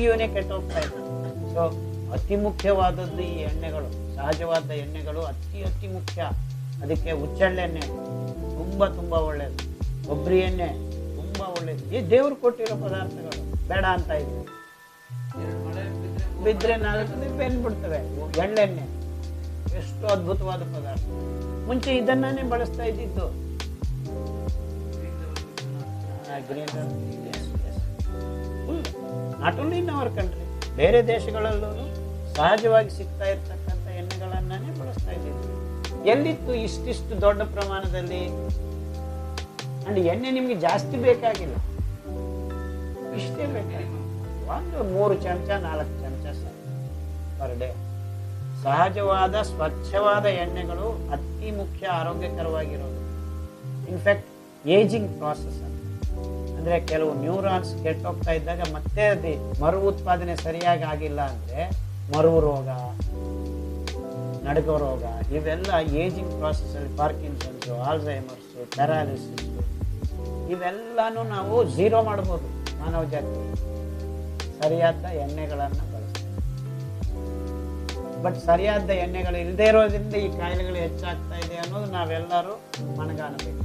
ಜೀವನೇ ಕೆಟ್ಟೋಗ್ತಾ ಇದೆ. ಸೊ ಅತಿ ಮುಖ್ಯವಾದದ್ದು ಈ ಎಣ್ಣೆಗಳು, ಸಹಜವಾದ ಎಣ್ಣೆಗಳು ಅತಿ ಮುಖ್ಯ. ಅದಕ್ಕೆ ಹುಚ್ಚೆಳ್ಳೆಣ್ಣೆ ತುಂಬ ಒಳ್ಳೆಯದು, ಕೊಬ್ಬರಿ ಎಣ್ಣೆ ತುಂಬ ಒಳ್ಳೆಯದು. ಈ ದೇವ್ರು ಕೊಟ್ಟಿರೋ ಪದಾರ್ಥಗಳು ಬೇಡ ಅಂತ ಇದ್ವಿ, ಬಿದ್ದರೆ 4 ದಿನ ಬೆಂದ್ಬಿಡ್ತವೆ. ಎಳ್ಳೆಣ್ಣೆ ಎಷ್ಟು ಅದ್ಭುತವಾದ ಪದಾರ್ಥ. ಮುಂಚೆ ಇದನ್ನೇ ಬಳಸ್ತಾ ಇದ್ದಿದ್ದು. Not only in our country, ಬೇರೆ ದೇಶಗಳಲ್ಲೂ ಸಹಜವಾಗಿ ಸಿಗ್ತಾ ಇರ್ತಕ್ಕಂಥ ಎಣ್ಣೆಗಳನ್ನೇ ಬಳಸ್ತಾ ಇದ್ದಿದ್ದು. ಎಲ್ಲಿತ್ತು ಇಷ್ಟಿಷ್ಟು ದೊಡ್ಡ ಪ್ರಮಾಣದಲ್ಲಿ? ಅಂಡ್ ಎಣ್ಣೆ ನಿಮ್ಗೆ ಜಾಸ್ತಿ ಬೇಕಾಗಿಲ್ಲ, ಇಷ್ಟೇ ಬೇಕಾಗಿಲ್ಲ. ಒಂದು 3 ಚಮಚ 4 ಚಮಚ ಪರ್ ಡೇ. ಸಹಜವಾದ ಸ್ವಚ್ಛವಾದ ಎಣ್ಣೆಗಳು ಅತಿ ಮುಖ್ಯ, ಆರೋಗ್ಯಕರವಾಗಿರೋದು. ಇನ್ಫ್ಯಾಕ್ಟ್ ಏಜಿಂಗ್ ಪ್ರಾಸೆಸ್ ಅಂತ ಅಂದರೆ ಕೆಲವು ನ್ಯೂರಾನ್ಸ್ ಕೆಟ್ಟೋಗ್ತಾ ಇದ್ದಾಗ ಮತ್ತೆ ಅದು ಮರು ಉತ್ಪಾದನೆ ಸರಿಯಾಗಿ ಆಗಿಲ್ಲ ಅಂದರೆ ಮರುವು ರೋಗ, ನಡುಗೋ ರೋಗ, ಇವೆಲ್ಲ ಏಜಿಂಗ್ ಪ್ರಾಸೆಸ್ಸಲ್ಲಿ ಪಾರ್ಕಿನ್ಸನ್ಸು, ಆಲ್ಝೈಮರ್ಸು, ಪ್ಯಾರಾಲಿಸಿಸು ಇವೆಲ್ಲನೂ ನಾವು ಝೀರೋ ಮಾಡ್ಬೋದು ಮಾನವ ಜಾತಿ ಸರಿಯಾದ ಎಣ್ಣೆಗಳನ್ನು ಬಳಸ್ತೀವಿ. ಬಟ್ ಸರಿಯಾದ ಎಣ್ಣೆಗಳು ಇಲ್ಲದೇ ಇರೋದ್ರಿಂದ ಈ ಕಾಯಿಲೆಗಳು ಹೆಚ್ಚಾಗ್ತಾ ಇದೆ ಅನ್ನೋದು ನಾವೆಲ್ಲರೂ ಮನಗಾಣಬೇಕು.